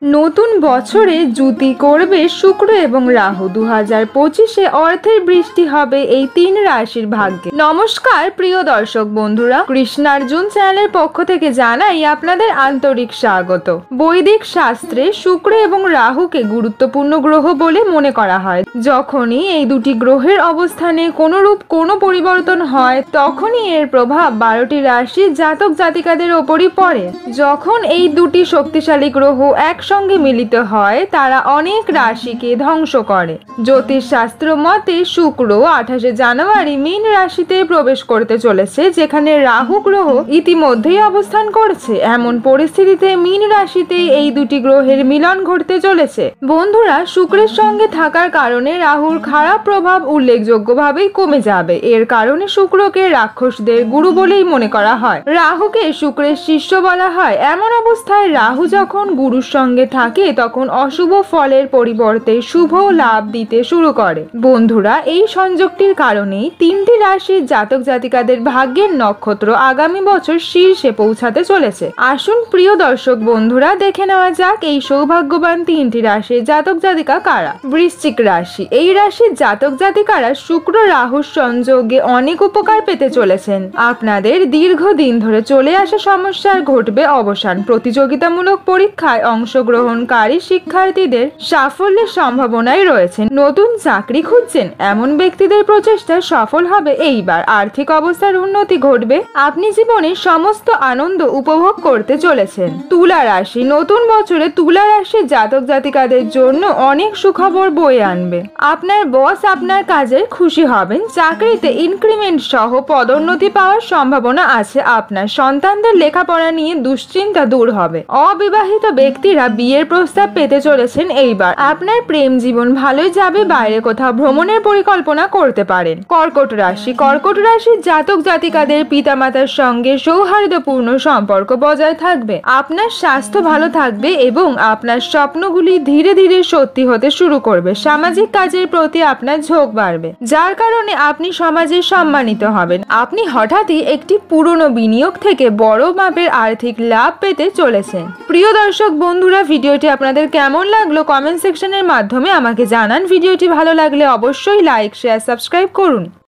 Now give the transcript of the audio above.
নতুন বছরে জুতি করবে শুক্র এবং রাহু। 2025-এ অর্থের বৃষ্টি হবে এই তিন রাশির ভাগ্যে। নমস্কার প্রিয় দর্শক বন্ধুরা, কৃষ্ণার্জুন চ্যানেলের পক্ষ থেকে জানাই আপনাদের আন্তরিক স্বাগত। বৈদিক শাস্ত্রে শুক্র এবং রাহুকে গুরুত্বপূর্ণ গ্রহ বলে মনে করা হয়। যখনই এই দুটি গ্রহের অবস্থানে কোনরূপ কোনো পরিবর্তন হয় তখনই এর প্রভাব 12টি রাশির জাতক জাতিকাদের ওপরই পড়ে। যখন এই দুটি শক্তিশালী গ্রহ একসঙ্গে মিলিত হয় তারা অনেক রাশিকে ধ্বংস করে। জ্যোতিষশাস্ত্র মতে শুক্র 28 জানুয়ারি মীন রাশিতে প্রবেশ করতে চলেছে, যেখানে রাহু গ্রহ ইতিমধ্যেই অবস্থান করছে। এমন পরিস্থিতিতে মীন রাশিতে এই দুটি গ্রহের মিলন ঘটতে চলেছে। বন্ধুরা, শুক্রের সঙ্গে থাকার কারণে রাহুর খারাপ প্রভাব উল্লেখযোগ্যভাবেই কমে যাবে। এর কারণে শুক্রকে রাক্ষসদের গুরু বলেই মনে করা হয়। রাহুকে শুক্রের শিষ্য বলা হয়। এমন অবস্থায় রাহু যখন গুরুর সঙ্গে থাকে তখন অশুভ ফলের পরিবর্তে শুভ লাভ দিতে শুরু করে। বন্ধুরা, এই সংযোগটির কারণেই তিনটি রাশির জাতক জাতিকাদের ভাগ্যের নক্ষত্র আগামী বছর শীর্ষে পৌঁছাতে চলেছে। আসুন প্রিয় দর্শক বন্ধুরা, দেখে নেওয়া যাক এই সৌভাগ্যবান তিনটি রাশির জাতক জাতিকা কারা। বৃশ্চিক রাশি। এই রাশির জাতক জাতিকারা শুক্র রাহুর সংযোগে অনেক উপকার পেতে চলেছেন। আপনাদের দীর্ঘদিন ধরে চলে আসা সমস্যার ঘটবে অবসান। প্রতিযোগিতামূলক পরীক্ষায় অংশগ্রহণকারী শিক্ষার্থীদের সাফল্যের সম্ভাবনাই রয়েছে। নতুন চাকরি খুঁজছেন এমন ব্যক্তিদের প্রচেষ্টা সফল হবে এইবার। আর্থিক অবস্থার উন্নতি ঘটবে। আপনি জীবনে সমস্ত আনন্দ উপভোগ করতে চলেছেন। তুলা রাশি। নতুন বছরে তুলা রাশির জাতক জাতিকাদের জন্য অনেক সুখবর বয়ে আনবে। আপনার বস আপনার কাজে খুশি হবেন। চাকরিতে ইনক্রিমেন্ট সহ পদোন্নতি পাওয়ার সম্ভাবনা আছে। আপনার সন্তানদের লেখাপড়া নিয়ে দুশ্চিন্তা দূর হবে। অবিবাহিত ব্যক্তিরা বিয়ের প্রস্তাব পেতে চলেছেন এইবার। আপনার প্রেম জীবন ভালোই যাবে। বাইরে কোথাও ভ্রমণের পরিকল্পনা করতে পারেন। কর্কট রাশি। কর্কট রাশির জাতক জাতিকাদের পিতামাতার সঙ্গে সৌহার্দ্যপূর্ণ সম্পর্ক বজায় থাকবে। আপনার স্বাস্থ্য ভালো থাকবে এবং আপনার স্বপ্নগুলি ধীরে ধীরে সত্যি হতে শুরু করবে। সামাজিক কাজের প্রতি আপনার ঝোঁক বাড়বে, যার কারণে আপনি সমাজে সম্মানিত হবেন। আপনি হঠাৎই একটি পুরনো বিনিয়োগ থেকে বড় মাপের আর্থিক লাভ পেতে চলেছেন। প্রিয় দর্শক বন্ধুরা, ভিডিওটি আপনাদের কেমন লাগলো কমেন্ট সেকশনের মাধ্যমে আমাকে জানান। ভিডিওটি ভালো লাগলে অবশ্যই লাইক, শেয়ার, সাবস্ক্রাইব করুন।